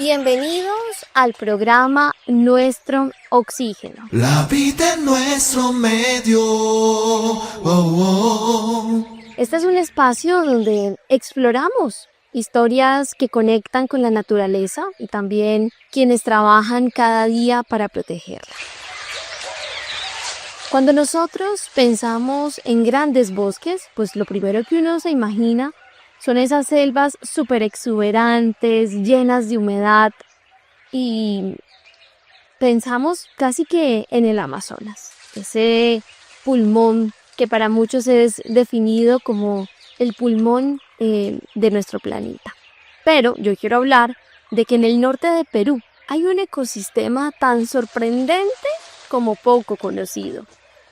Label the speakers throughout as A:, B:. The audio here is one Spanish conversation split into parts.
A: Bienvenidos al programa Nuestro Oxígeno.
B: La vida en nuestro medio.
A: Este es un espacio donde exploramos historias que conectan con la naturaleza y también quienes trabajan cada día para protegerla. Cuando nosotros pensamos en grandes bosques, pues lo primero que uno se imagina son esas selvas súper exuberantes, llenas de humedad, y pensamos casi que en el Amazonas, ese pulmón que para muchos es definido como el pulmón de nuestro planeta. Pero yo quiero hablar de que en el norte de Perú hay un ecosistema tan sorprendente como poco conocido.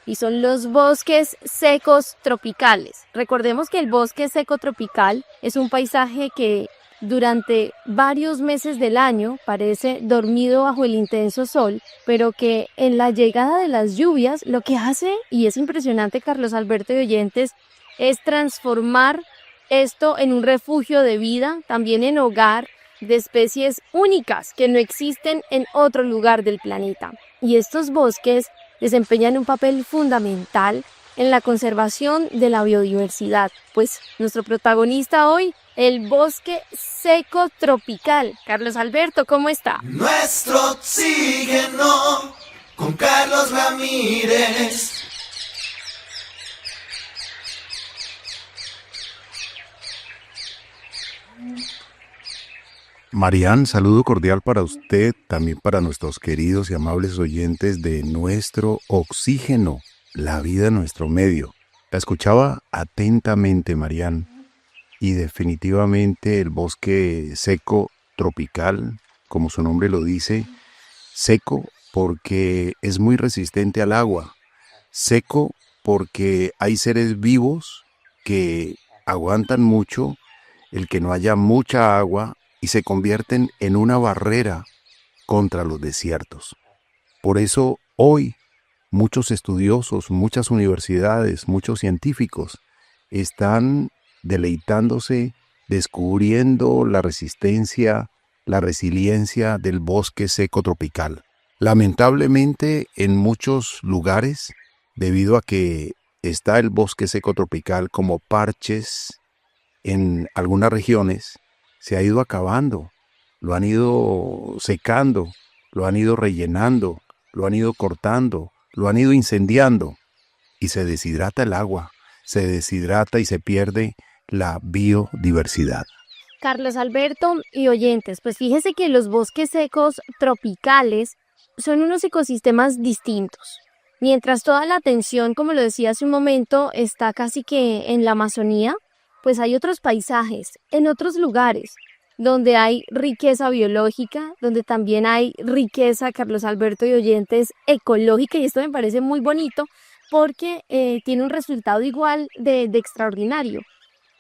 A: Y son los bosques secos tropicales. Recordemos que el bosque seco tropical es un paisaje que durante varios meses del año parece dormido bajo el intenso sol, pero que en la llegada de las lluvias lo que hace, y es impresionante, Carlos Alberto y oyentes, es transformar esto en un refugio de vida, también en hogar de especies únicas que no existen en otro lugar del planeta. Y estos bosques desempeñan un papel fundamental en la conservación de la biodiversidad. Pues nuestro protagonista hoy, el bosque seco tropical. Carlos Alberto, ¿cómo está?
B: Nuestro oxígeno con Carlos Ramírez.
C: Marian, saludo cordial para usted, también para nuestros queridos y amables oyentes de Nuestro Oxígeno, la vida en nuestro medio. La escuchaba atentamente, Marian, y definitivamente el bosque seco tropical, como su nombre lo dice, seco porque es muy resistente al agua, seco porque hay seres vivos que aguantan mucho el que no haya mucha agua y se convierten en una barrera contra los desiertos. Por eso hoy muchos estudiosos, muchas universidades, muchos científicos están deleitándose, descubriendo la resistencia, la resiliencia del bosque seco tropical. Lamentablemente en muchos lugares, debido a que está el bosque seco tropical como parches en algunas regiones, se ha ido acabando, lo han ido secando, lo han ido rellenando, lo han ido cortando, lo han ido incendiando y se deshidrata el agua, se deshidrata y se pierde la biodiversidad.
A: Carlos Alberto y oyentes, pues fíjese que los bosques secos tropicales son unos ecosistemas distintos. Mientras toda la atención, como lo decía hace un momento, está casi que en la Amazonía, pues hay otros paisajes, en otros lugares, donde hay riqueza biológica, donde también hay riqueza, Carlos Alberto y oyentes, ecológica, y esto me parece muy bonito porque tiene un resultado igual de extraordinario.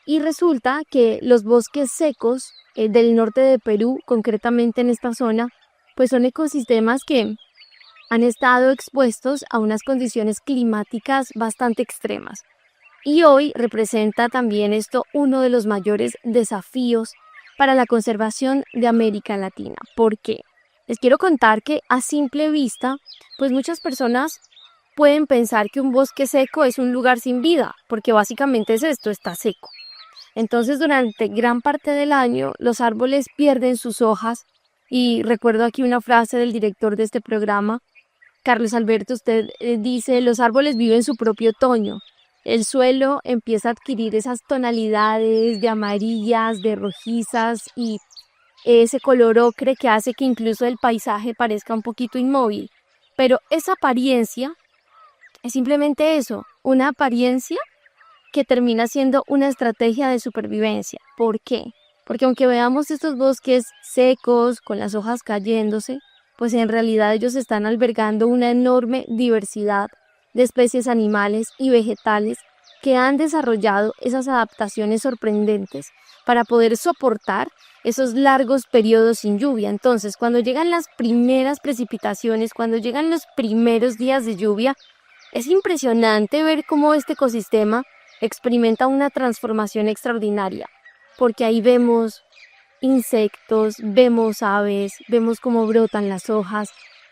A: Y resulta que los bosques secos del norte de Perú, concretamente en esta zona, pues son ecosistemas que han estado expuestos a unas condiciones climáticas bastante extremas. Y hoy representa también esto uno de los mayores desafíos para la conservación de América Latina. ¿Por qué? Les quiero contar que a simple vista, pues muchas personas pueden pensar que un bosque seco es un lugar sin vida, porque básicamente es esto, está seco. Entonces durante gran parte del año los árboles pierden sus hojas, y recuerdo aquí una frase del director de este programa, Carlos Alberto, usted dice, los árboles viven su propio otoño. El suelo empieza a adquirir esas tonalidades de amarillas, de rojizas y ese color ocre que hace que incluso el paisaje parezca un poquito inmóvil. Pero esa apariencia es simplemente eso, una apariencia que termina siendo una estrategia de supervivencia. ¿Por qué? Porque aunque veamos estos bosques secos, con las hojas cayéndose, pues en realidad ellos están albergando una enorme diversidad de especies animales y vegetales que han desarrollado esas adaptaciones sorprendentes para poder soportar esos largos periodos sin lluvia. Entonces, cuando llegan las primeras precipitaciones, cuando llegan los primeros días de lluvia, es impresionante ver cómo este ecosistema experimenta una transformación extraordinaria, porque ahí vemos insectos, vemos aves, vemos cómo brotan las hojas,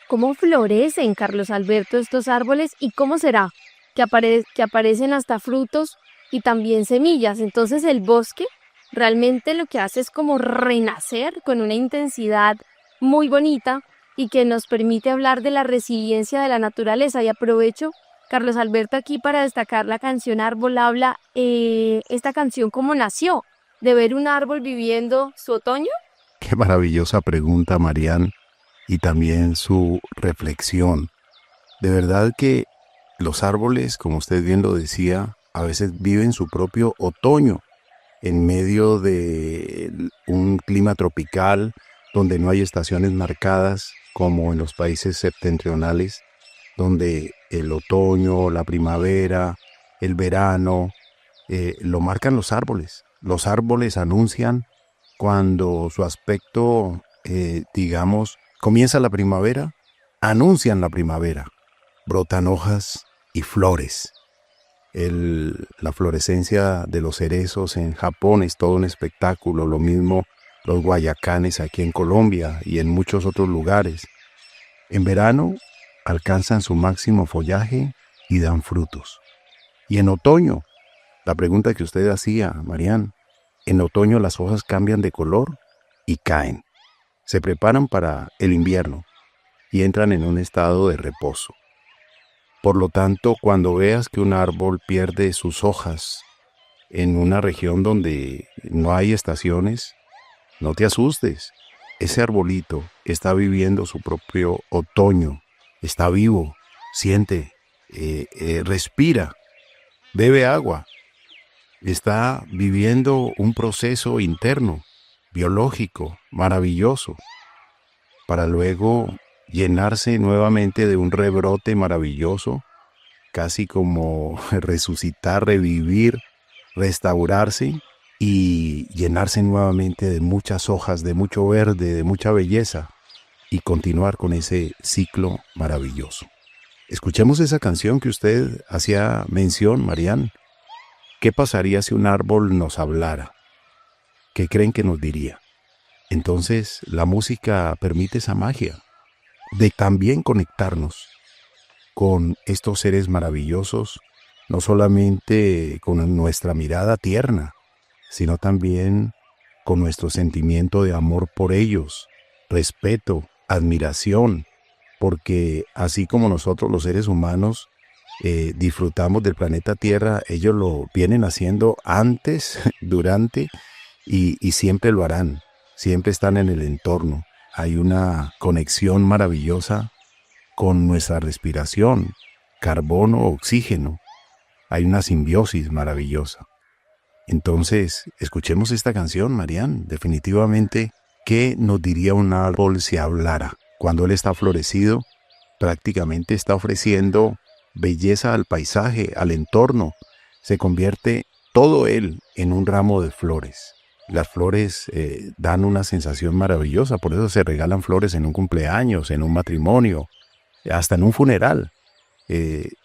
A: cómo florecen, Carlos Alberto, estos árboles y cómo será que aparecen hasta frutos y también semillas. Entonces el bosque realmente lo que hace es como renacer con una intensidad muy bonita y que nos permite hablar de la resiliencia de la naturaleza. Y aprovecho, Carlos Alberto, aquí para destacar la canción Árbol Habla. Esta canción, ¿cómo nació? ¿De ver un árbol viviendo su otoño?
C: Qué maravillosa pregunta, Marian, y también su reflexión. De verdad que los árboles, como usted bien lo decía, a veces viven su propio otoño en medio de un clima tropical donde no hay estaciones marcadas como en los países septentrionales, donde el otoño, la primavera, el verano, lo marcan los árboles. Los árboles anuncian cuando su aspecto, comienza la primavera, anuncian la primavera. Brotan hojas y flores. La florescencia de los cerezos en Japón es todo un espectáculo, lo mismo los guayacanes aquí en Colombia y en muchos otros lugares. En verano alcanzan su máximo follaje y dan frutos. Y en otoño, la pregunta que usted hacía, Marian, en otoño las hojas cambian de color y caen. Se preparan para el invierno y entran en un estado de reposo. Por lo tanto, cuando veas que un árbol pierde sus hojas en una región donde no hay estaciones, no te asustes. Ese arbolito está viviendo su propio otoño, está vivo, siente, respira, bebe agua, está viviendo un proceso interno, biológico, maravilloso, para luego llenarse nuevamente de un rebrote maravilloso, casi como resucitar, revivir, restaurarse y llenarse nuevamente de muchas hojas, de mucho verde, de mucha belleza y continuar con ese ciclo maravilloso. Escuchemos esa canción que usted hacía mención, Marian. ¿Qué pasaría si un árbol nos hablara? ¿Qué creen que nos diría? Entonces, la música permite esa magia de también conectarnos con estos seres maravillosos, no solamente con nuestra mirada tierna, sino también con nuestro sentimiento de amor por ellos, respeto, admiración, porque así como nosotros los seres humanos disfrutamos del planeta Tierra, ellos lo vienen haciendo antes, durante y siempre lo harán, siempre están en el entorno. Hay una conexión maravillosa con nuestra respiración, carbono, oxígeno. Hay una simbiosis maravillosa. Entonces, escuchemos esta canción, Marian. Definitivamente, ¿qué nos diría un árbol si hablara? Cuando él está florecido, prácticamente está ofreciendo belleza al paisaje, al entorno. Se convierte todo él en un ramo de flores. Las flores dan una sensación maravillosa, por eso se regalan flores en un cumpleaños, en un matrimonio, hasta en un funeral.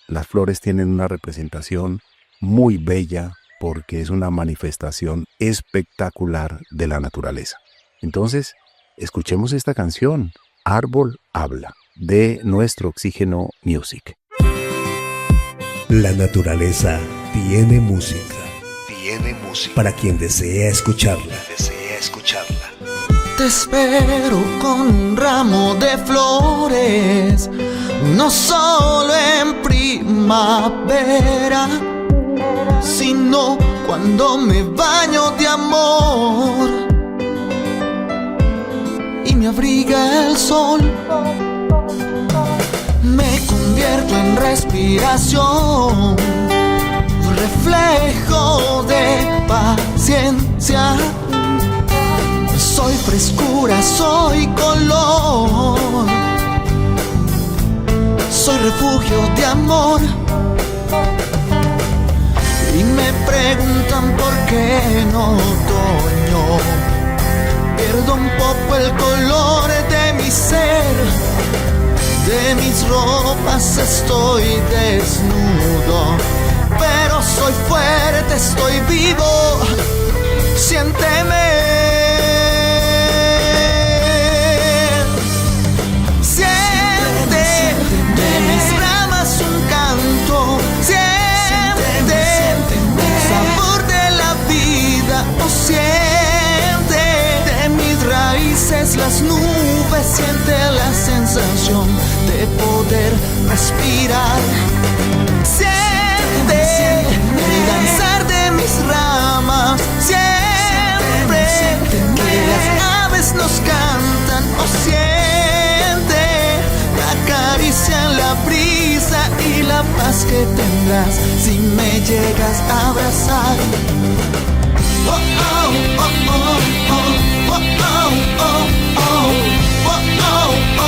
C: Las flores tienen una representación muy bella porque es una manifestación espectacular de la naturaleza. Entonces, escuchemos esta canción, Árbol Habla, de Nuestro Oxígeno Music.
D: La naturaleza tiene música. Para quien desea escucharla.
B: Te espero con un ramo de flores, no solo en primavera, sino cuando me baño de amor y me abriga el sol. Me convierto en respiración, reflejo de paciencia. Soy frescura, soy color, soy refugio de amor. Y me preguntan por qué en otoño pierdo un poco el color de mi ser. De mis ropas estoy desnudo, pero soy fuerte, estoy vivo. Siénteme. raíces las nubes, siente la sensación de poder respirar. Siente el danzar de mis ramas, siempre que las aves nos cantan. O siente la caricia en la brisa y la paz que tendrás si me llegas a abrazar. Oh, oh, oh, oh, oh, oh, oh, oh, oh, oh, oh, oh,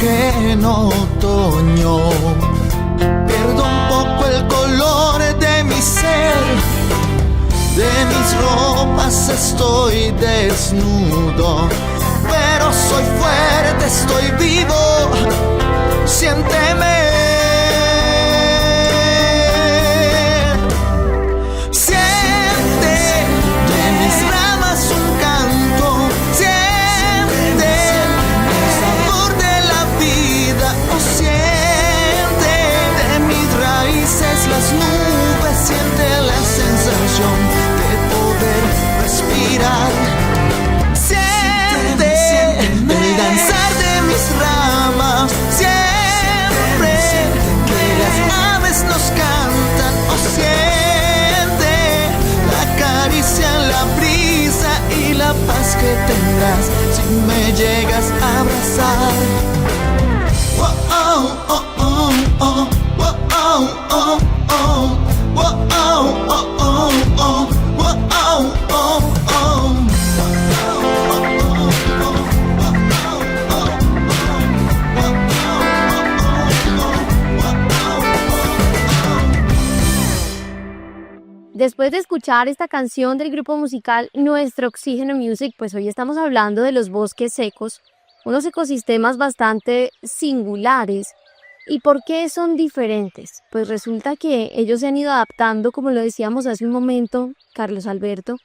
B: en otoño pierdo un poco el color de mi ser, de mis ropas estoy desnudo, pero soy fuerte, estoy vivo, siénteme. Siente de mis ramas un canto, siente el sabor de la vida, o siente de mis raíces las nubes, siente la sensación de poder respirar. Siente el danzar de mis ramas, siempre que las aves nos cantan, o siente la caricia en la brisa y la paz que tendrás si me llegas a abrazar. Oh, oh, oh, oh, oh, oh, oh, oh, oh, oh, oh, oh, oh, oh, oh, oh, oh.
A: Después de escuchar esta canción del grupo musical Nuestro Oxígeno Music, pues hoy estamos hablando de los bosques secos, unos ecosistemas bastante singulares. ¿Y por qué son diferentes? Pues resulta que ellos se han ido adaptando, como lo decíamos hace un momento, Carlos Alberto,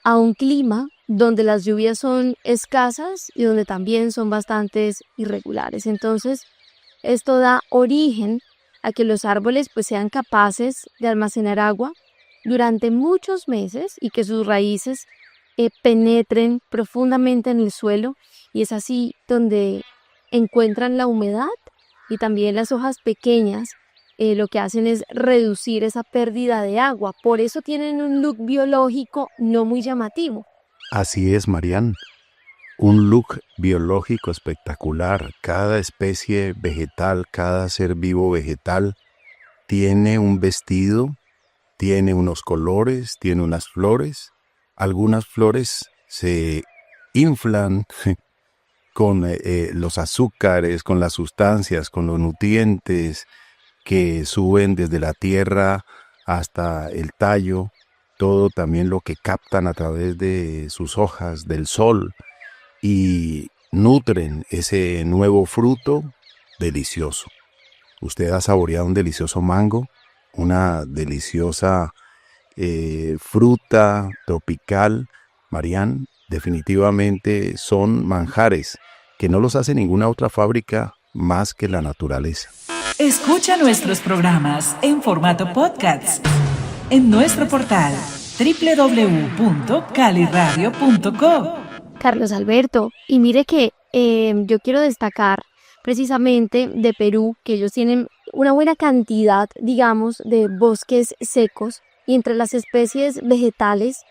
A: a un clima donde las lluvias son escasas y donde también son bastante irregulares. Entonces, esto da origen a que los árboles pues sean capaces de almacenar agua durante muchos meses y que sus raíces penetren profundamente en el suelo, y es así donde encuentran la humedad, y también las hojas pequeñas lo que hacen es reducir esa pérdida de agua. Por eso tienen un look biológico no muy llamativo.
C: Así es, Marian. Un look biológico espectacular. Cada especie vegetal, cada ser vivo vegetal tiene un vestido, tiene unos colores, tiene unas flores. Algunas flores se inflan con los azúcares, con las sustancias, con los nutrientes que suben desde la tierra hasta el tallo. Todo también lo que captan a través de sus hojas, del sol, y nutren ese nuevo fruto delicioso. Usted ha saboreado un delicioso mango, una deliciosa fruta tropical. Marian, definitivamente son manjares que no los hace ninguna otra fábrica más que la naturaleza.
E: Escucha nuestros programas en formato podcast en nuestro portal www.caliradio.co.
A: Carlos Alberto, y mire que yo quiero destacar precisamente de Perú que ellos tienen una buena cantidad, digamos, de bosques secos, y entre las especies vegetales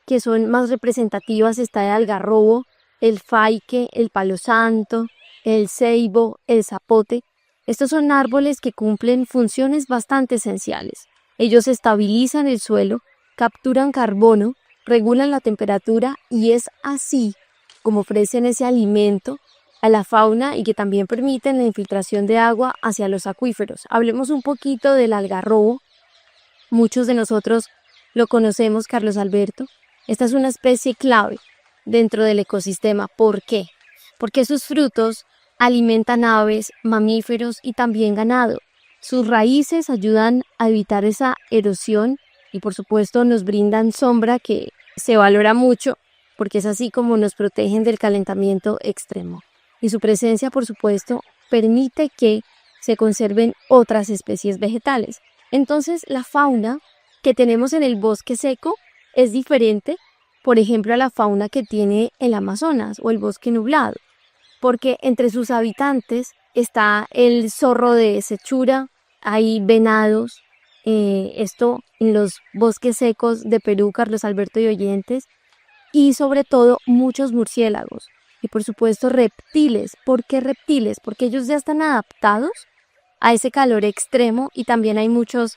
A: que son más representativas está el algarrobo, el faique, el palo santo, el ceibo, el zapote. Estos son árboles que cumplen funciones bastante esenciales. Ellos estabilizan el suelo, capturan carbono, regulan la temperatura, y es así como ofrecen ese alimento a la fauna y que también permiten la infiltración de agua hacia los acuíferos. Hablemos un poquito del algarrobo. Muchos de nosotros lo conocemos, Carlos Alberto. Esta es una especie clave dentro del ecosistema. ¿Por qué? Porque sus frutos alimentan aves, mamíferos y también ganado. Sus raíces ayudan a evitar esa erosión y por supuesto nos brindan sombra, que se valora mucho porque es así como nos protegen del calentamiento extremo. Y su presencia, por supuesto, permite que se conserven otras especies vegetales. Entonces, la fauna que tenemos en el bosque seco es diferente, por ejemplo, a la fauna que tiene el Amazonas o el bosque nublado, porque entre sus habitantes está el zorro de Sechura, hay venados, esto en los bosques secos de Perú, Carlos Alberto y oyentes, y sobre todo muchos murciélagos y por supuesto reptiles. ¿Por qué reptiles? Porque ellos ya están adaptados a ese calor extremo y también hay muchos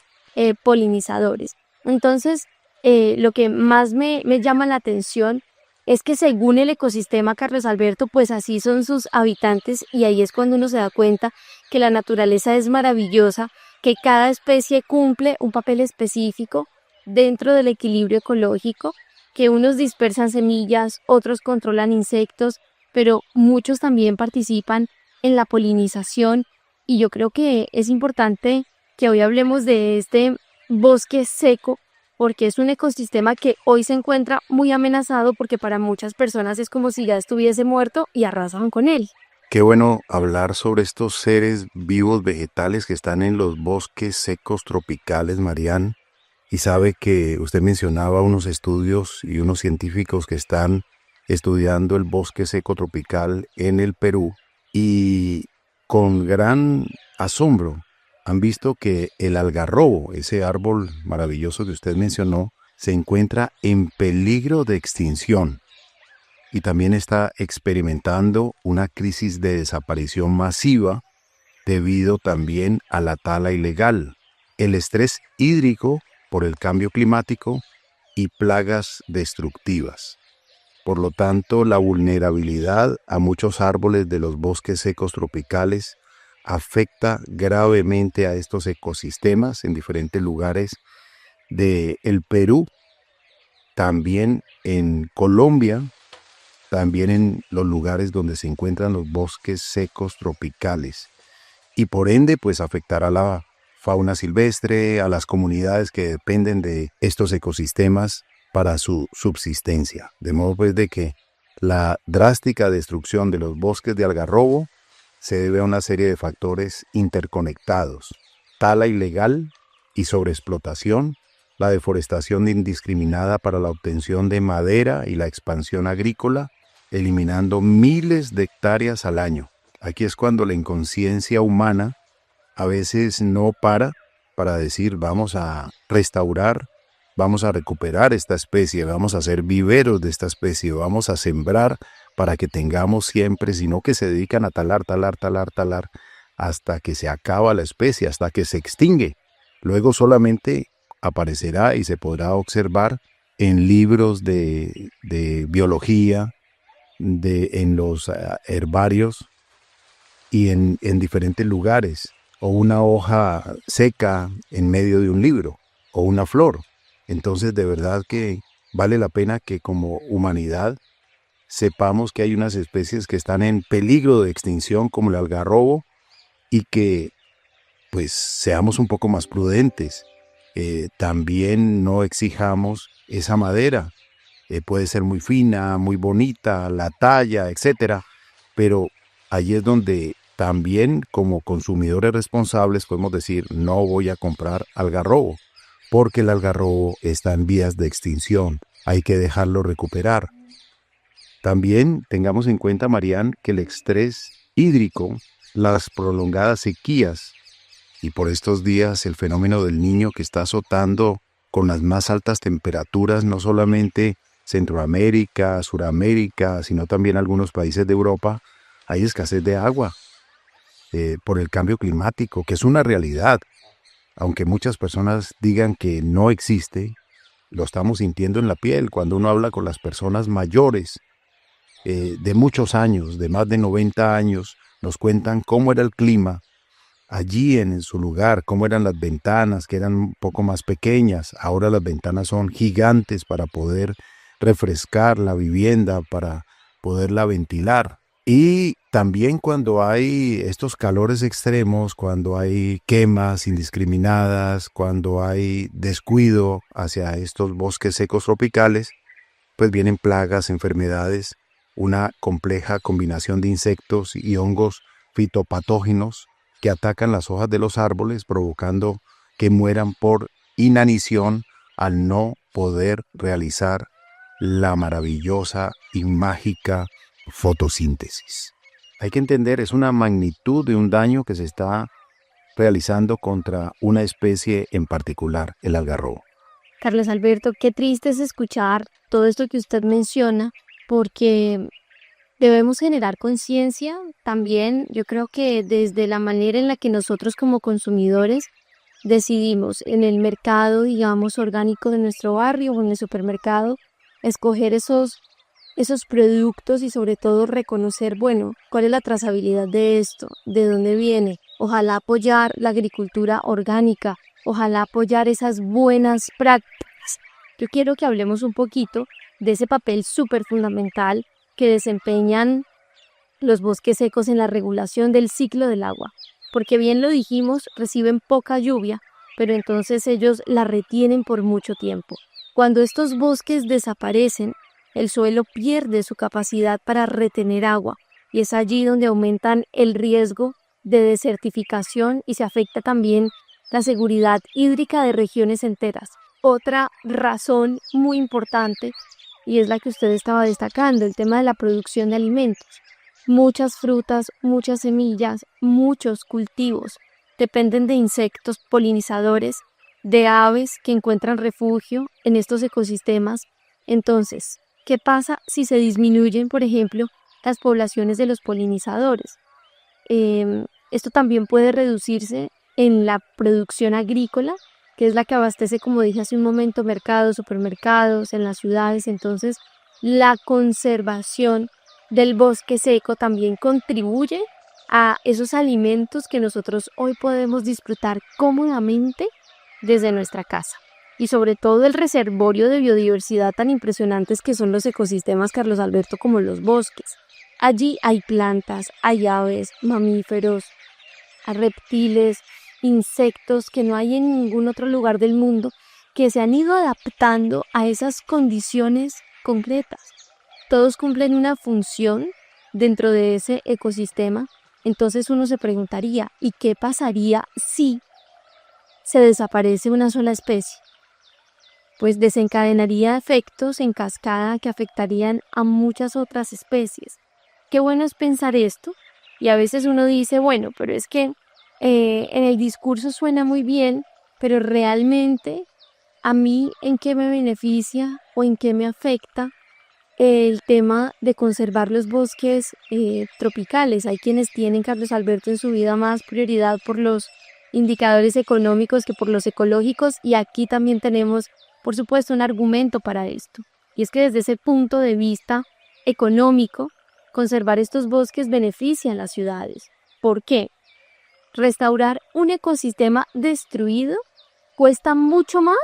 A: polinizadores. Entonces, lo que más me llama la atención es que según el ecosistema, Carlos Alberto, pues así son sus habitantes, y ahí es cuando uno se da cuenta que la naturaleza es maravillosa, que cada especie cumple un papel específico dentro del equilibrio ecológico, que unos dispersan semillas, otros controlan insectos, pero muchos también participan en la polinización, y yo creo que es importante que hoy hablemos de este bosque seco, porque es un ecosistema que hoy se encuentra muy amenazado, porque para muchas personas es como si ya estuviese muerto y arrasan con él.
C: Qué bueno hablar sobre estos seres vivos vegetales que están en los bosques secos tropicales, Marian. Y sabe que usted mencionaba unos estudios y unos científicos que están estudiando el bosque seco tropical en el Perú, y con gran asombro han visto que el algarrobo, ese árbol maravilloso que usted mencionó, se encuentra en peligro de extinción y también está experimentando una crisis de desaparición masiva debido también a la tala ilegal, el estrés hídrico por el cambio climático y plagas destructivas. Por lo tanto, la vulnerabilidad a muchos árboles de los bosques secos tropicales afecta gravemente a estos ecosistemas en diferentes lugares del Perú, también en Colombia, también en los lugares donde se encuentran los bosques secos tropicales, y por ende pues afectará a la fauna silvestre, a las comunidades que dependen de estos ecosistemas para su subsistencia. De modo pues de que la drástica destrucción de los bosques de algarrobo se debe a una serie de factores interconectados: tala ilegal y sobreexplotación, la deforestación indiscriminada para la obtención de madera y la expansión agrícola, eliminando miles de hectáreas al año. Aquí es cuando la inconsciencia humana a veces no para decir vamos a restaurar, vamos a recuperar esta especie, vamos a hacer viveros de esta especie, vamos a sembrar para que tengamos siempre, sino que se dedican a talar hasta que se acaba la especie, hasta que se extingue. Luego solamente aparecerá y se podrá observar en libros de biología, en los herbarios y en diferentes lugares, o una hoja seca en medio de un libro, o una flor. Entonces de verdad que vale la pena que como humanidad sepamos que hay unas especies que están en peligro de extinción como el algarrobo, y que pues seamos un poco más prudentes. También no exijamos esa madera. Puede ser muy fina, muy bonita, la talla, etcétera, pero allí es donde también como consumidores responsables podemos decir no voy a comprar algarrobo, porque el algarrobo está en vías de extinción, hay que dejarlo recuperar. También tengamos en cuenta, Marian, que el estrés hídrico, las prolongadas sequías y por estos días el fenómeno del Niño que está azotando con las más altas temperaturas, no solamente Centroamérica, Suramérica, sino también algunos países de Europa, hay escasez de agua por el cambio climático, que es una realidad. Aunque muchas personas digan que no existe, lo estamos sintiendo en la piel cuando uno habla con las personas mayores de muchos años, de más de 90 años, nos cuentan cómo era el clima allí en su lugar, cómo eran las ventanas, que eran un poco más pequeñas. Ahora las ventanas son gigantes para poder refrescar la vivienda, para poderla ventilar. Y también cuando hay estos calores extremos, cuando hay quemas indiscriminadas, cuando hay descuido hacia estos bosques secos tropicales, pues vienen plagas, enfermedades, una compleja combinación de insectos y hongos fitopatógenos que atacan las hojas de los árboles, provocando que mueran por inanición al no poder realizar la maravillosa y mágica fotosíntesis. Hay que entender, es una magnitud de un daño que se está realizando contra una especie en particular, el algarrobo.
A: Carlos Alberto, qué triste es escuchar todo esto que usted menciona, porque debemos generar conciencia también. Yo creo que desde la manera en la que nosotros como consumidores decidimos en el mercado, digamos, orgánico de nuestro barrio o en el supermercado, escoger esos productos y sobre todo reconocer, bueno, cuál es la trazabilidad de esto, de dónde viene. Ojalá apoyar la agricultura orgánica, ojalá apoyar esas buenas prácticas. Yo quiero que hablemos un poquito de ese papel súper fundamental que desempeñan los bosques secos en la regulación del ciclo del agua. Porque bien lo dijimos, reciben poca lluvia, pero entonces ellos la retienen por mucho tiempo. Cuando estos bosques desaparecen, el suelo pierde su capacidad para retener agua y es allí donde aumentan el riesgo de desertificación y se afecta también la seguridad hídrica de regiones enteras. Otra razón muy importante, y es la que usted estaba destacando, el tema de la producción de alimentos. Muchas frutas, muchas semillas, muchos cultivos dependen de insectos polinizadores, de aves que encuentran refugio en estos ecosistemas. Entonces, ¿qué pasa si se disminuyen, por ejemplo, las poblaciones de los polinizadores? Esto también puede reducirse en la producción agrícola, que es la que abastece, como dije hace un momento, mercados, supermercados, en las ciudades. Entonces, la conservación del bosque seco también contribuye a esos alimentos que nosotros hoy podemos disfrutar cómodamente desde nuestra casa. Y sobre todo el reservorio de biodiversidad tan impresionantes que son los ecosistemas, Carlos Alberto, como los bosques. Allí hay plantas, hay aves, mamíferos, reptiles, insectos que no hay en ningún otro lugar del mundo, que se han ido adaptando a esas condiciones concretas. Todos cumplen una función dentro de ese ecosistema. Entonces uno se preguntaría, ¿y qué pasaría si se desaparece una sola especie? Pues desencadenaría efectos en cascada que afectarían a muchas otras especies. Qué bueno es pensar esto, y a veces uno dice, bueno, pero es que en el discurso suena muy bien, pero realmente a mí ¿en qué me beneficia o en qué me afecta el tema de conservar los bosques tropicales? Hay quienes tienen, Carlos Alberto, en su vida más prioridad por los indicadores económicos que por los ecológicos, y aquí también tenemos, por supuesto, un argumento para esto, y es que desde ese punto de vista económico, conservar estos bosques beneficia a las ciudades. ¿Por qué? Restaurar un ecosistema destruido cuesta mucho más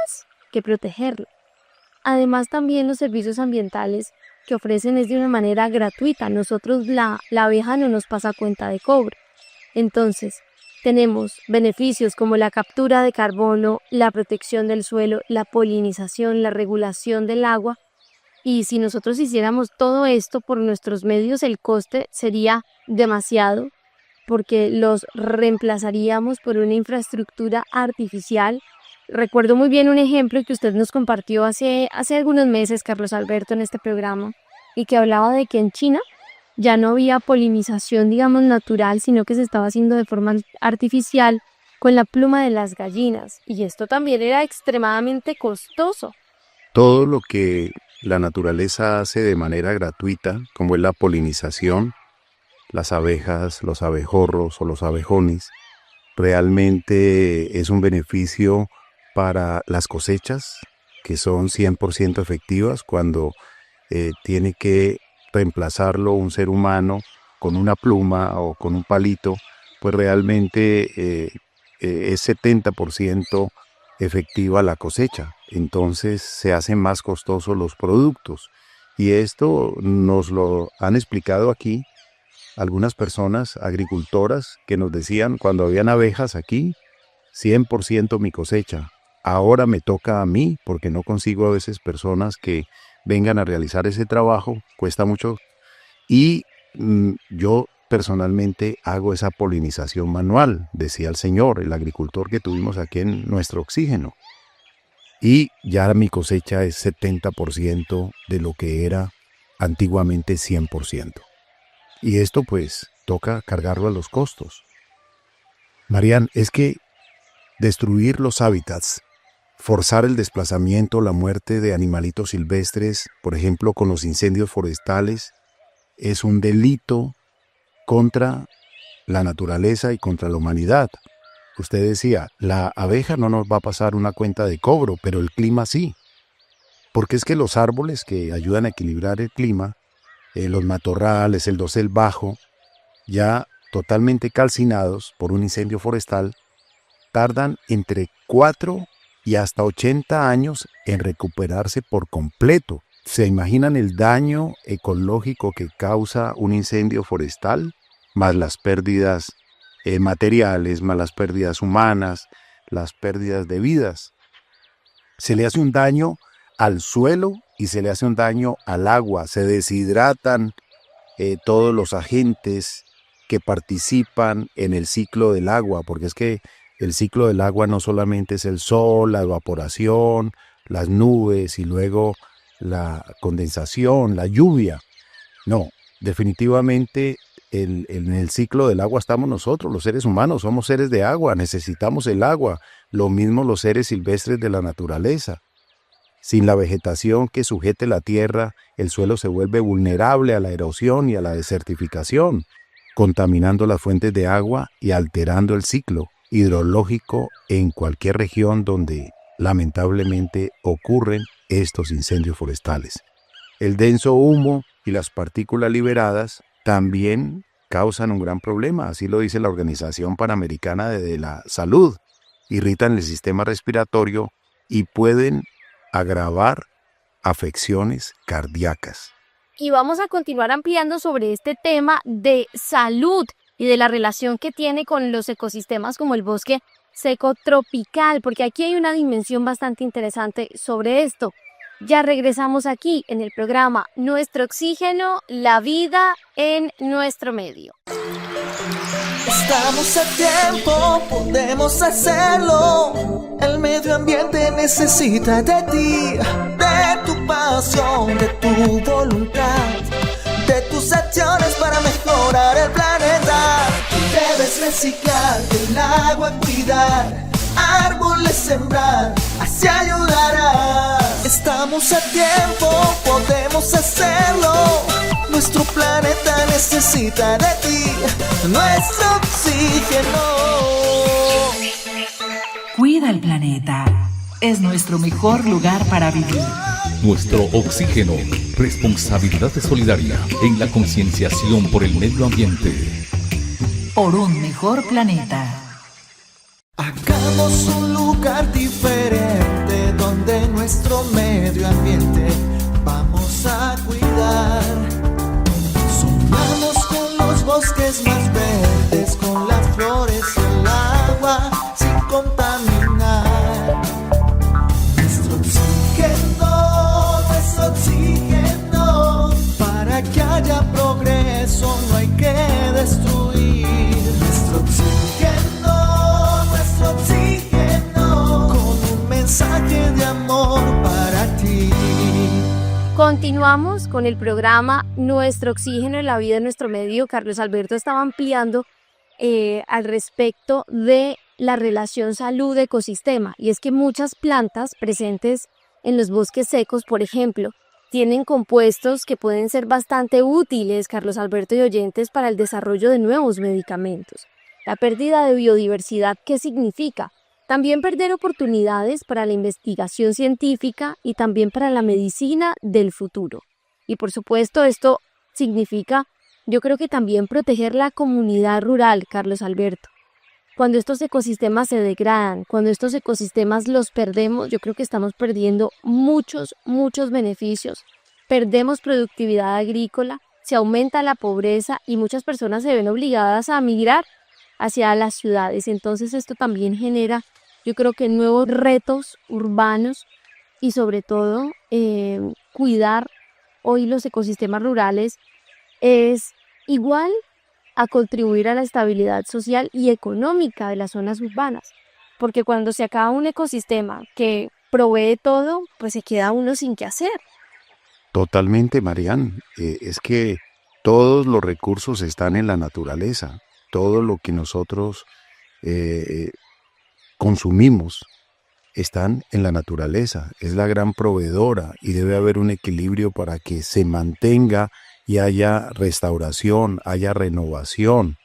A: que protegerlo. Además, también los servicios ambientales que ofrecen es de una manera gratuita. Nosotros la abeja no nos pasa cuenta de cobre. Entonces, tenemos beneficios como la captura de carbono, la protección del suelo, la polinización, la regulación del agua. Y si nosotros hiciéramos todo esto por nuestros medios, el coste sería demasiado, porque los reemplazaríamos por una infraestructura artificial. Recuerdo muy bien un ejemplo que usted nos compartió hace algunos meses, Carlos Alberto, en este programa, y que hablaba de que en China ya no había polinización, digamos, natural, sino que se estaba haciendo de forma artificial con la pluma de las gallinas. Y esto también era extremadamente costoso.
C: Todo lo que la naturaleza hace de manera gratuita, como es la polinización, las abejas, los abejorros o los abejones, realmente es un beneficio para las cosechas, que son 100% efectivas cuando tiene que reemplazarlo un ser humano con una pluma o con un palito, pues realmente es 70% efectiva la cosecha. Entonces se hacen más costosos los productos. Y esto nos lo han explicado aquí algunas personas agricultoras que nos decían, cuando habían abejas aquí, 100% mi cosecha. Ahora me toca a mí, porque no consigo a veces personas que vengan a realizar ese trabajo, cuesta mucho. Y yo personalmente hago esa polinización manual, decía el señor, el agricultor que tuvimos aquí en Nuestro Oxígeno. Y ya mi cosecha es 70% de lo que era antiguamente 100%. Y esto pues toca cargarlo a los costos. Marian, es que destruir los hábitats, forzar el desplazamiento, la muerte de animalitos silvestres, por ejemplo con los incendios forestales, es un delito contra la naturaleza y contra la humanidad. Usted decía, la abeja no nos va a pasar una cuenta de cobro, pero el clima sí. Porque es que los árboles que ayudan a equilibrar el clima, los matorrales, el dosel bajo, ya totalmente calcinados por un incendio forestal, tardan entre 4 y hasta 80 años en recuperarse por completo. ¿Se imaginan el daño ecológico que causa un incendio forestal? Más las pérdidas materiales, más las pérdidas humanas, las pérdidas de vidas. Se le hace un daño al suelo y se le hace un daño al agua. Se deshidratan todos los agentes que participan en el ciclo del agua, porque es que el ciclo del agua no solamente es el sol, la evaporación, las nubes y luego la condensación, la lluvia. No, definitivamente en el ciclo del agua estamos nosotros, los seres humanos, somos seres de agua, necesitamos el agua, lo mismo los seres silvestres de la naturaleza. Sin la vegetación que sujete la tierra, el suelo se vuelve vulnerable a la erosión y a la desertificación, contaminando las fuentes de agua y alterando el ciclo hidrológico en cualquier región donde lamentablemente ocurren estos incendios forestales. El denso humo y las partículas liberadas también causan un gran problema, así lo dice la Organización Panamericana de la Salud. Irritan el sistema respiratorio y pueden agravar afecciones cardíacas.
A: Y vamos a continuar ampliando sobre este tema de salud y de la relación que tiene con los ecosistemas como el bosque seco tropical, porque aquí hay una dimensión bastante interesante sobre esto. Ya regresamos aquí en el programa Nuestro Oxígeno, la vida en nuestro medio.
B: Estamos a tiempo, podemos hacerlo. El medio ambiente necesita de ti, de tu pasión, de tu voluntad, de tus acciones para mejorar el planeta. Debes reciclar, el agua cuidar, árboles sembrar, así ayudarás. Estamos a tiempo, podemos hacerlo. Nuestro planeta necesita de ti, nuestro oxígeno.
E: Cuida el planeta. Es nuestro mejor lugar para vivir.
F: Nuestro Oxígeno, responsabilidad solidaria en la concienciación por el medio ambiente.
E: Por un mejor planeta.
B: Hagamos un lugar diferente donde nuestro medio ambiente vamos a cuidar. Sumamos con los bosques más verdes, con las flores y el agua sin contaminar. Nuestro oxígeno, para que haya progreso no hay que destruir. Nuestro oxígeno, con un mensaje de amor para ti.
A: Continuamos con el programa Nuestro Oxígeno en la vida en nuestro medio. Carlos Alberto estaba ampliando al respecto de la relación salud-ecosistema, y es que muchas plantas presentes en los bosques secos, por ejemplo, tienen compuestos que pueden ser bastante útiles, Carlos Alberto y oyentes, para el desarrollo de nuevos medicamentos. La pérdida de biodiversidad, ¿qué significa? También perder oportunidades para la investigación científica y también para la medicina del futuro. Y por supuesto esto significa, yo creo que también proteger la comunidad rural, Carlos Alberto. Cuando estos ecosistemas se degradan, cuando estos ecosistemas los perdemos, yo creo que estamos perdiendo muchos beneficios. Perdemos productividad agrícola, se aumenta la pobreza y muchas personas se ven obligadas a migrar hacia las ciudades. Entonces esto también genera, yo creo que nuevos retos urbanos y sobre todo cuidar hoy los ecosistemas rurales es igual a contribuir a la estabilidad social y económica de las zonas urbanas, porque cuando se acaba un ecosistema que provee todo, pues se queda uno sin qué hacer.
C: Totalmente, Marian. Es que todos los recursos están en la naturaleza. Todo lo que nosotros consumimos están en la naturaleza. Es la gran proveedora y debe haber un equilibrio para que se mantenga y haya restauración, haya renovación.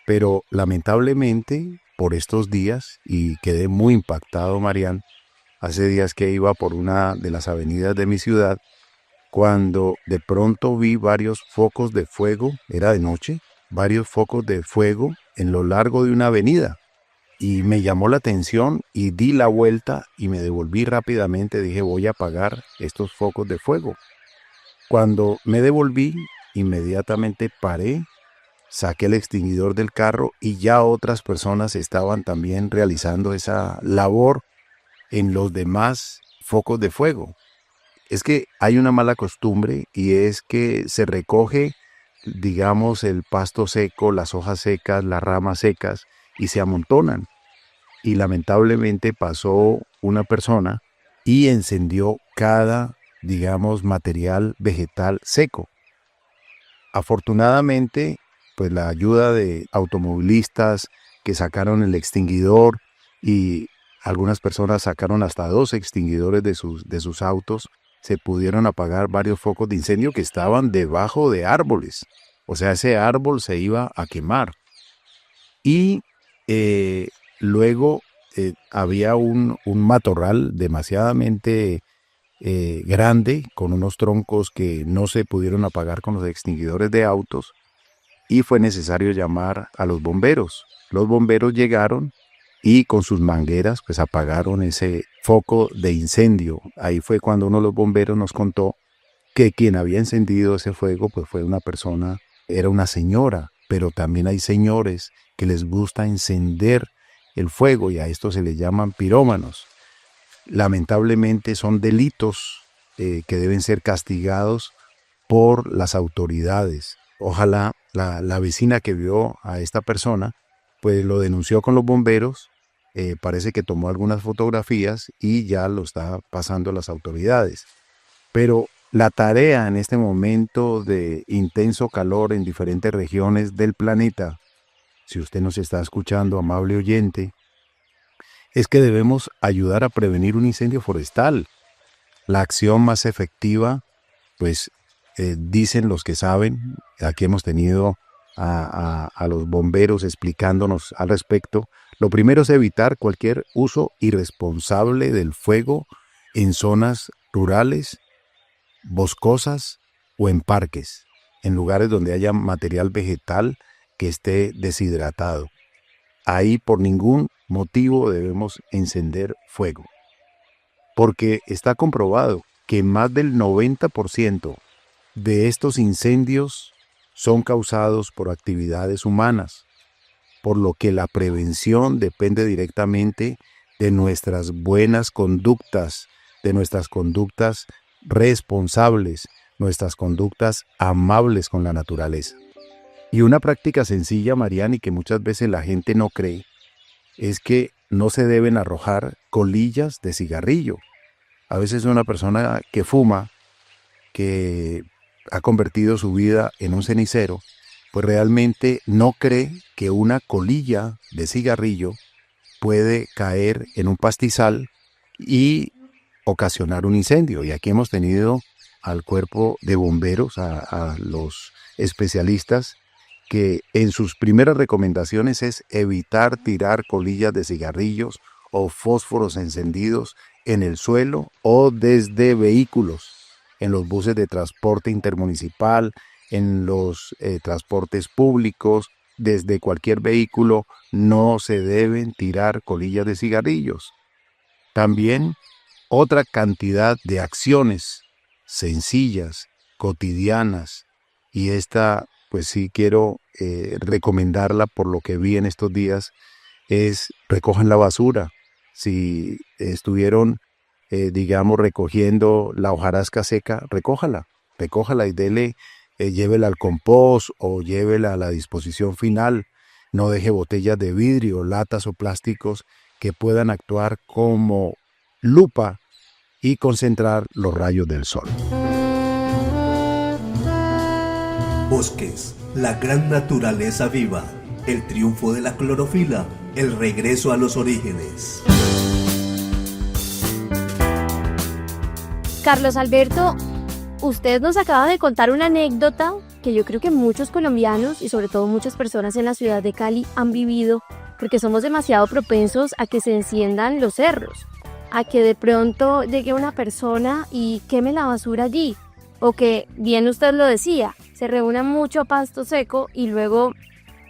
C: Pero lamentablemente, por estos días, y quedé muy impactado, Marian, hace días que iba por una de las avenidas de mi ciudad, cuando de pronto vi varios focos de fuego, era de noche, varios focos de fuego en lo largo de una avenida. Y me llamó la atención y di la vuelta y me devolví rápidamente. Dije, voy a apagar estos focos de fuego. Cuando me devolví, inmediatamente paré, saqué el extinguidor del carro y ya otras personas estaban también realizando esa labor en los demás focos de fuego. Es que hay una mala costumbre y es que se recoge, digamos, el pasto seco, las hojas secas, las ramas secas y se amontonan. Y lamentablemente pasó una persona y encendió cada, digamos, material vegetal seco. Afortunadamente, pues la ayuda de automovilistas que sacaron el extinguidor y algunas personas sacaron hasta 2 extinguidores de sus autos, se pudieron apagar varios focos de incendio que estaban debajo de árboles. O sea, ese árbol se iba a quemar. Y luego había un matorral demasiadamente grande con unos troncos que no se pudieron apagar con los extinguidores de autos y fue necesario llamar a los bomberos. Los bomberos llegaron y con sus mangueras pues apagaron ese foco de incendio. Ahí fue cuando uno de los bomberos nos contó que quien había encendido ese fuego pues fue una persona, era una señora, pero también hay señores que les gusta encender el fuego y a esto se les llaman pirómanos. Lamentablemente son delitos que deben ser castigados por las autoridades. Ojalá la vecina que vio a esta persona pues lo denunció con los bomberos, parece que tomó algunas fotografías y ya lo está pasando a las autoridades. Pero la tarea en este momento de intenso calor en diferentes regiones del planeta, si usted nos está escuchando, amable oyente, es que debemos ayudar a prevenir un incendio forestal. La acción más efectiva, pues dicen los que saben, aquí hemos tenido a los bomberos explicándonos al respecto. Lo primero es evitar cualquier uso irresponsable del fuego en zonas rurales, boscosas o en parques, en lugares donde haya material vegetal que esté deshidratado. Ahí por ningún motivo debemos encender fuego, porque está comprobado que más del 90% de estos incendios son causados por actividades humanas, por lo que la prevención depende directamente de nuestras buenas conductas, de nuestras conductas responsables, nuestras conductas amables con la naturaleza. Y una práctica sencilla, Marian, y que muchas veces la gente no cree, es que no se deben arrojar colillas de cigarrillo. A veces una persona que fuma, que ha convertido su vida en un cenicero, pues realmente no cree que una colilla de cigarrillo puede caer en un pastizal y ocasionar un incendio. Y aquí hemos tenido al cuerpo de bomberos, a los especialistas, que en sus primeras recomendaciones es evitar tirar colillas de cigarrillos o fósforos encendidos en el suelo o desde vehículos, en los buses de transporte intermunicipal, en los transportes públicos, desde cualquier vehículo, no se deben tirar colillas de cigarrillos. También otra cantidad de acciones sencillas, cotidianas, y esta pues sí quiero recomendarla por lo que vi en estos días, es recojan la basura. Si estuvieron, digamos, recogiendo la hojarasca seca, recójala y llévela al compost o llévela a la disposición final. No deje botellas de vidrio, latas o plásticos que puedan actuar como lupa y concentrar los rayos del sol.
D: Bosques, la gran naturaleza viva, el triunfo de la clorofila, el regreso a los orígenes.
A: Carlos Alberto, usted nos acaba de contar una anécdota que yo creo que muchos colombianos y sobre todo muchas personas en la ciudad de Cali han vivido, porque somos demasiado propensos a que se enciendan los cerros, a que de pronto llegue una persona y queme la basura allí, o que, bien usted lo decía, se reúna mucho pasto seco y luego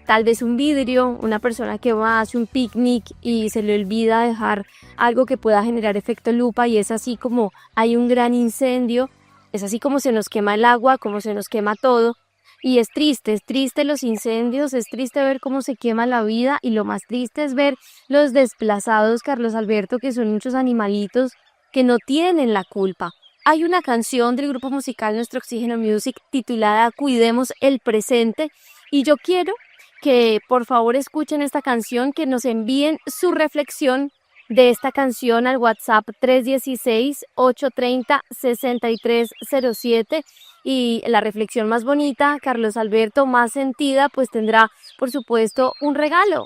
A: tal vez un vidrio, una persona que va a hacer un picnic y se le olvida dejar algo que pueda generar efecto lupa, y es así como hay un gran incendio, es así como se nos quema el agua, como se nos quema todo. Y es triste los incendios, es triste ver cómo se quema la vida, y lo más triste es ver los desplazados, Carlos Alberto, que son muchos animalitos que no tienen la culpa. Hay una canción del grupo musical Nuestro Oxígeno Music titulada Cuidemos el Presente, y yo quiero que por favor escuchen esta canción, que nos envíen su reflexión de esta canción al WhatsApp 316-830-6307, y la reflexión más bonita, Carlos Alberto, más sentida, pues tendrá, por supuesto, un regalo.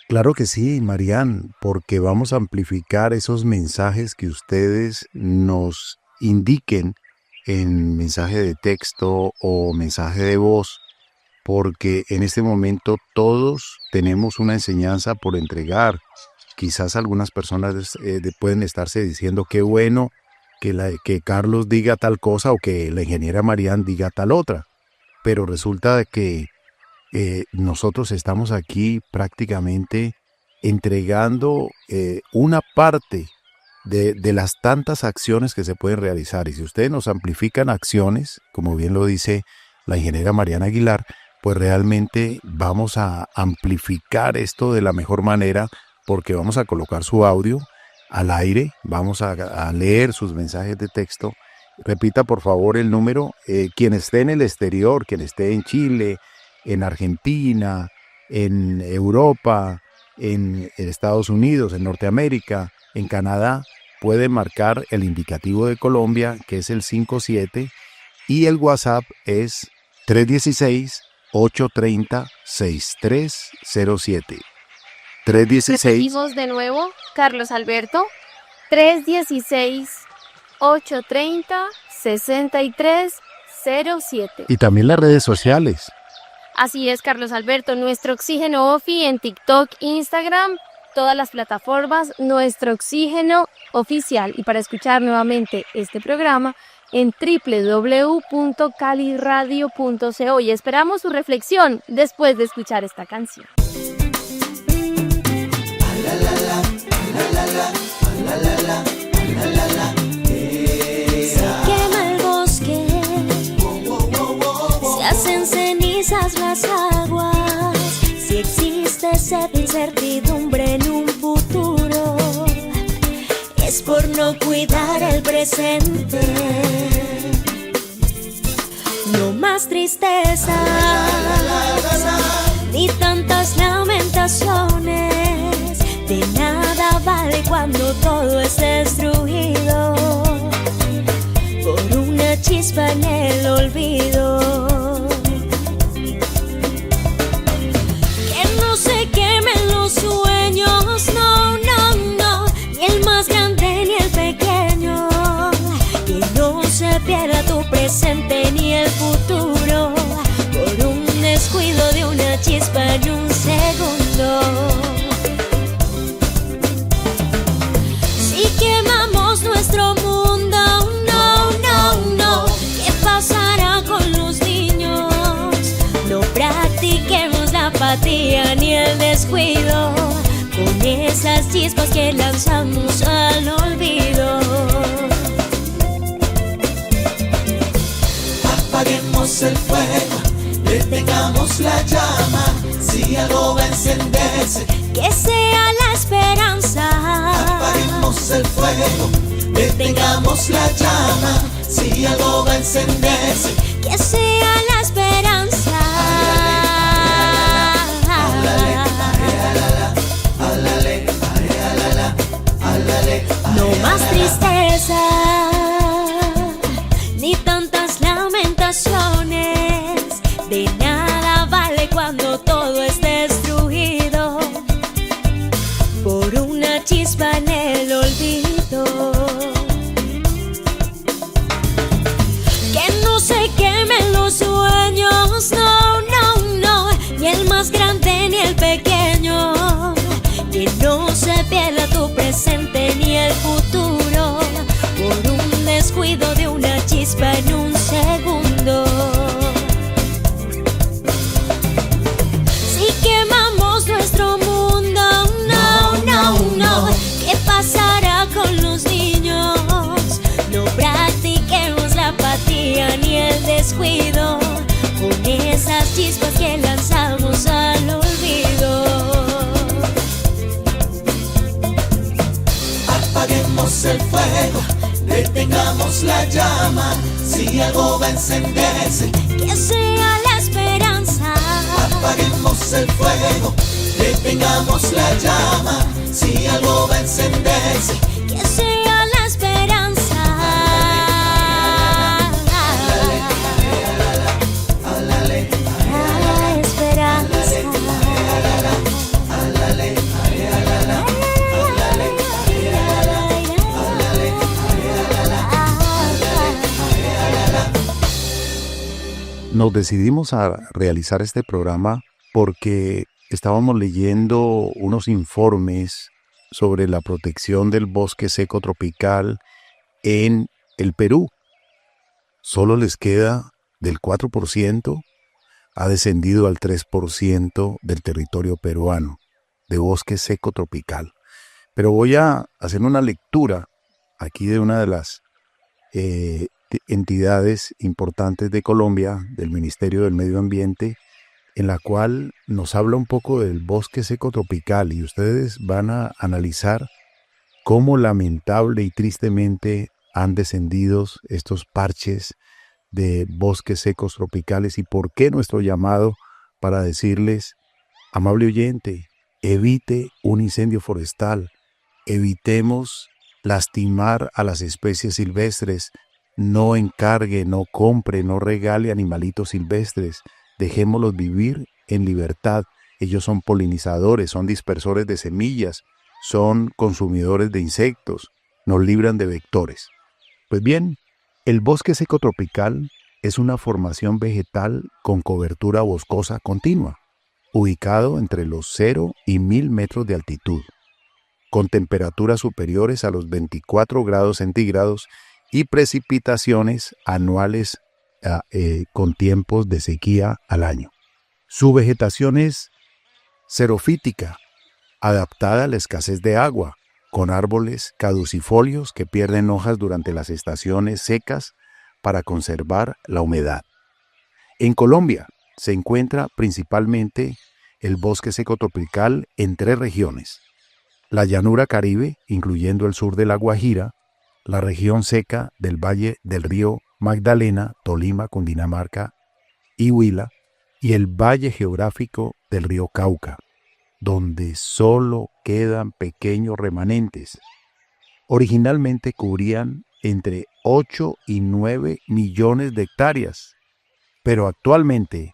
C: Claro que sí, Marian, porque vamos a amplificar esos mensajes que ustedes nos indiquen en mensaje de texto o mensaje de voz, porque en este momento todos tenemos una enseñanza por entregar. Quizás algunas personas pueden estarse diciendo qué bueno que Carlos diga tal cosa o que la ingeniera Marian diga tal otra, pero resulta de que nosotros estamos aquí prácticamente entregando una parte de las tantas acciones que se pueden realizar, y si ustedes nos amplifican acciones, como bien lo dice la ingeniera Mariana Aguilar, pues realmente vamos a amplificar esto de la mejor manera, porque vamos a colocar su audio al aire, vamos a leer sus mensajes de texto. Repita por favor el número, quien esté en el exterior, quien esté en Chile, en Argentina, en Europa, en Estados Unidos, en Norteamérica, en Canadá, puede marcar el indicativo de Colombia, que es el 57, y el WhatsApp es 316-830-6307. 316.
A: Repetimos de nuevo, Carlos Alberto, 316-830-6307.
C: Y también las redes sociales.
A: Así es, Carlos Alberto, Nuestro Oxígeno Ofi en TikTok, Instagram, todas las plataformas, Nuestro Oxígeno Oficial. Y para escuchar nuevamente este programa en www.caliradio.co. Y esperamos su reflexión después de escuchar esta canción.
G: Se quema el bosque, se hacen cenizas las aguas. Si existe esa incertidumbre en un futuro, es por no cuidar el presente. No más tristezas, ni tantas lamentaciones. De nada vale cuando todo es destruido por una chispa en el olvido. Que no se quemen los sueños, no, no, no, ni el más grande ni el pequeño. Que no se pierda tu presente ni el futuro por un descuido de una chispa en un segundo. Si quemamos nuestro mundo, no, no, no, ¿qué pasará con los niños? No practiquemos la apatía ni el descuido. esas chispas que lanzamos al olvido.
B: Apaguemos el fuego, detengamos la llama, si algo va a encenderse.
G: Que sea la esperanza.
B: Apaguemos el fuego, detengamos la llama, si algo va a encenderse.
G: Que sea la esperanza. No más tristeza, ni tantas lamentaciones. De nada vale cuando todo es destruido por una chispa en el olvido. Que no se quemen los sueños, no, no, no, ni el más grande ni el pequeño. Que no se pierda tu presente ni el futuro por un descuido de una chispa en un segundo. Si quemamos nuestro mundo, no, no, no, ¿qué pasará con los niños? No practiquemos la apatía ni el descuido con esas chispas que lanzamos al olvido.
B: Apaguemos el fuego, detengamos la llama, si algo va a encenderse.
G: Que sea la esperanza.
B: Apaguemos el fuego, detengamos la llama, si algo va a encenderse.
G: Que sea la esperanza. La esperanza.
C: Nos decidimos a realizar este programa porque estábamos leyendo unos informes sobre la protección del bosque seco tropical en el Perú. Solo les queda del 4%, ha descendido al 3% del territorio peruano de bosque seco tropical. Pero voy a hacer una lectura aquí de una de las entidades importantes de Colombia, del Ministerio del Medio Ambiente, en la cual nos habla un poco del bosque seco tropical, y ustedes van a analizar cómo lamentable y tristemente han descendido estos parches de bosques secos tropicales y por qué nuestro llamado para decirles, amable oyente, evite un incendio forestal, evitemos lastimar a las especies silvestres, no encargue, no compre, no regale animalitos silvestres, dejémoslos vivir en libertad. Ellos son polinizadores, son dispersores de semillas, son consumidores de insectos, nos libran de vectores. Pues bien, el bosque seco tropical es una formación vegetal con cobertura boscosa continua, ubicado entre los 0 y 1000 metros de altitud, con temperaturas superiores a los 24 grados centígrados y precipitaciones anuales con tiempos de sequía al año. Su vegetación es xerofítica, adaptada a la escasez de agua, con árboles caducifolios que pierden hojas durante las estaciones secas para conservar la humedad. En Colombia se encuentra principalmente el bosque seco tropical en 3 regiones: la llanura Caribe, incluyendo el sur de La Guajira, la región seca del valle del río Magdalena, Tolima, Cundinamarca y Huila, y el valle geográfico del río Cauca, donde solo quedan pequeños remanentes. Originalmente cubrían entre 8 y 9 millones de hectáreas, pero actualmente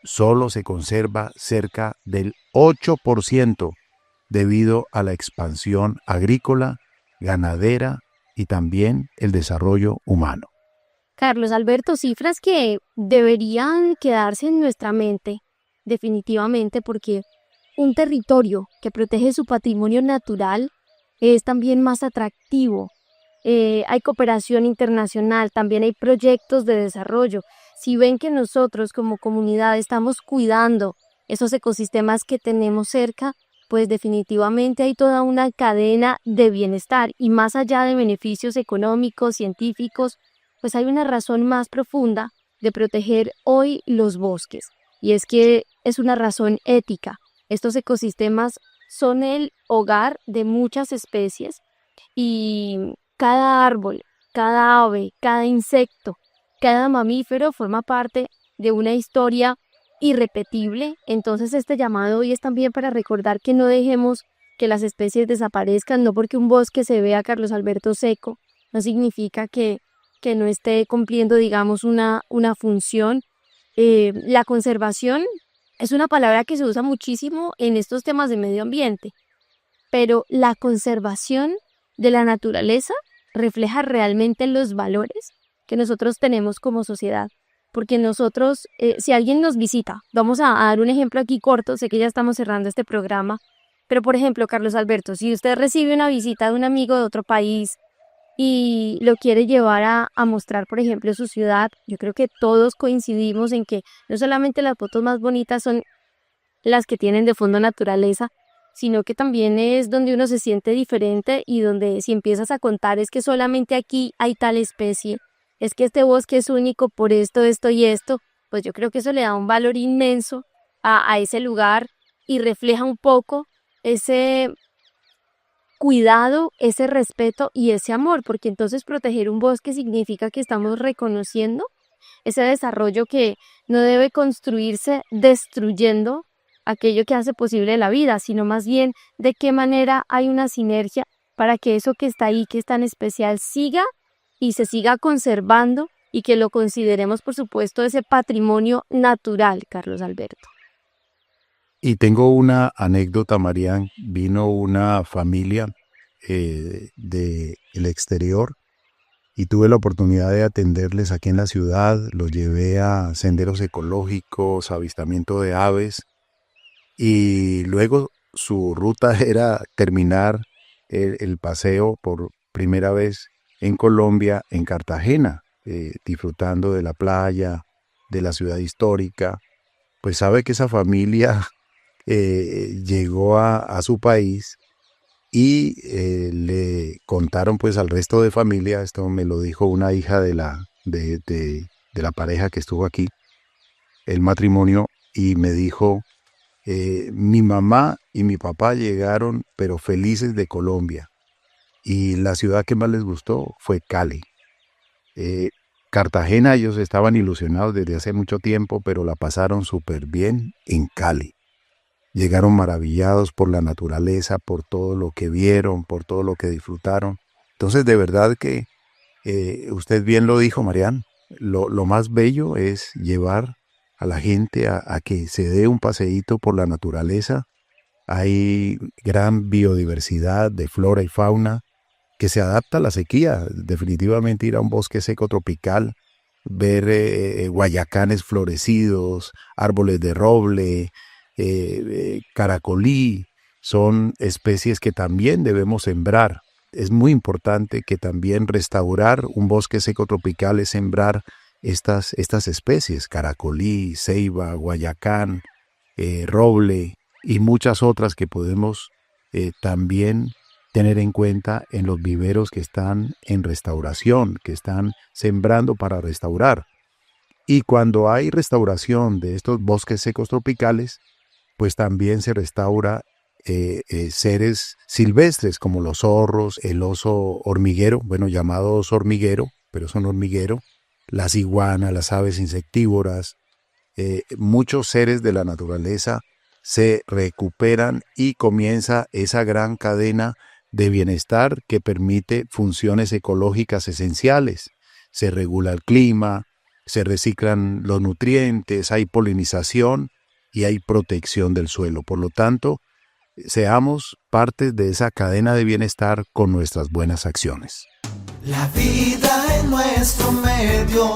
C: solo se conserva cerca del 8% debido a la expansión agrícola, ganadera y también el desarrollo humano.
A: Carlos Alberto, cifras que deberían quedarse en nuestra mente, definitivamente, porque un territorio que protege su patrimonio natural es también más atractivo. Hay cooperación internacional, también hay proyectos de desarrollo. Si ven que nosotros como comunidad estamos cuidando esos ecosistemas que tenemos cerca, pues definitivamente hay toda una cadena de bienestar y más allá de beneficios económicos, científicos, pues hay una razón más profunda de proteger hoy los bosques y es que es una razón ética. Estos ecosistemas son el hogar de muchas especies y cada árbol, cada ave, cada insecto, cada mamífero forma parte de una historia irrepetible. Entonces este llamado hoy es también para recordar que no dejemos que las especies desaparezcan, no porque un bosque se vea, Carlos Alberto, seco, no significa que no esté cumpliendo, digamos, una función. La conservación es una palabra que se usa muchísimo en estos temas de medio ambiente, pero la conservación de la naturaleza refleja realmente los valores que nosotros tenemos como sociedad. Porque nosotros, si alguien nos visita, vamos a dar un ejemplo aquí corto, sé que ya estamos cerrando este programa, pero por ejemplo, Carlos Alberto, si usted recibe una visita de un amigo de otro país y lo quiere llevar a mostrar, por ejemplo, su ciudad, yo creo que todos coincidimos en que no solamente las fotos más bonitas son las que tienen de fondo naturaleza, sino que también es donde uno se siente diferente y donde si empiezas a contar es que solamente aquí hay tal especie, es que este bosque es único por esto, esto y esto, pues yo creo que eso le da un valor inmenso a ese lugar y refleja un poco ese cuidado, ese respeto y ese amor, porque entonces proteger un bosque significa que estamos reconociendo ese desarrollo que no debe construirse destruyendo aquello que hace posible la vida, sino más bien de qué manera hay una sinergia para que eso que está ahí, que es tan especial, siga y se siga conservando y que lo consideremos, por supuesto, ese patrimonio natural, Carlos Alberto.
C: Y tengo una anécdota, Marian. Vino una familia del exterior y tuve la oportunidad de atenderles aquí en la ciudad. Los llevé a senderos ecológicos, avistamiento de aves y luego su ruta era terminar el paseo por primera vez en Colombia, en Cartagena, disfrutando de la playa, de la ciudad histórica. Pues sabe que esa familia llegó a su país y le contaron pues al resto de familia, esto me lo dijo una hija de la pareja que estuvo aquí, el matrimonio, y me dijo, mi mamá y mi papá llegaron pero felices de Colombia y la ciudad que más les gustó fue Cali. Cartagena ellos estaban ilusionados desde hace mucho tiempo, pero la pasaron súper bien en Cali. Llegaron maravillados por la naturaleza, por todo lo que vieron, por todo lo que disfrutaron. Entonces, de verdad que usted bien lo dijo, Marian, lo más bello es llevar a la gente a que se dé un paseíto por la naturaleza. Hay gran biodiversidad de flora y fauna que se adapta a la sequía. Definitivamente ir a un bosque seco tropical, ver guayacanes florecidos, árboles de roble, caracolí, son especies que también debemos sembrar. Es muy importante que también restaurar un bosque seco tropical es sembrar estas especies, caracolí, ceiba, guayacán, roble y muchas otras que podemos también tener en cuenta en los viveros que están en restauración, que están sembrando para restaurar. Y cuando hay restauración de estos bosques secos tropicales, pues también se restaura seres silvestres como los zorros, el oso hormiguero, bueno, llamado oso hormiguero, pero son hormiguero, las iguanas, las aves insectívoras, muchos seres de la naturaleza se recuperan y comienza esa gran cadena de bienestar que permite funciones ecológicas esenciales. Se regula el clima, se reciclan los nutrientes, hay polinización y hay protección del suelo. Por lo tanto, seamos parte de esa cadena de bienestar con nuestras buenas acciones.
B: La vida en nuestro medio,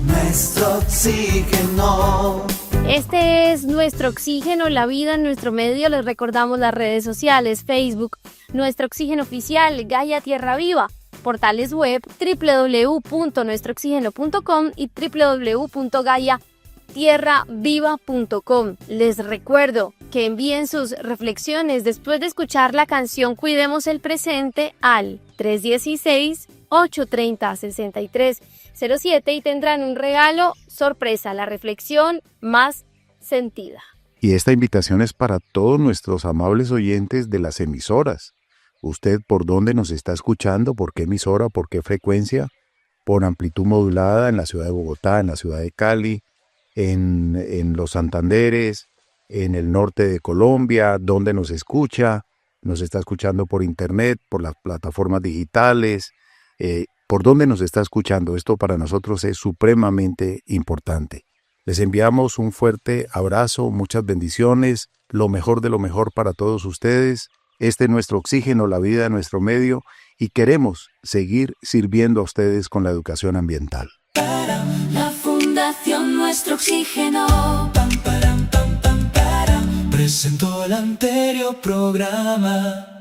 B: nuestro oxígeno.
A: Este es nuestro oxígeno, la vida en nuestro medio. Les recordamos las redes sociales, Facebook, Nuestro Oxígeno Oficial, Gaia Tierra Viva, portales web www.nuestrooxigeno.com y www.gaiatierraviva.com. Les recuerdo que envíen sus reflexiones después de escuchar la canción Cuidemos el Presente al 316-830-6307 y tendrán un regalo sorpresa, la reflexión más sentida.
C: Y esta invitación es para todos nuestros amables oyentes de las emisoras. ¿Usted por dónde nos está escuchando? ¿Por qué emisora? ¿Por qué frecuencia? Por amplitud modulada en la ciudad de Bogotá, en la ciudad de Cali, en los Santanderes, en el norte de Colombia, ¿dónde nos escucha? Nos está escuchando por internet, por las plataformas digitales. ¿Por dónde nos está escuchando? Esto para nosotros es supremamente importante. Les enviamos un fuerte abrazo, muchas bendiciones, lo mejor de lo mejor para todos ustedes. Este es nuestro oxígeno, la vida de nuestro medio, y queremos seguir sirviendo a ustedes con la educación ambiental.
G: La Fundación Nuestro Oxígeno
B: presentó el anterior programa.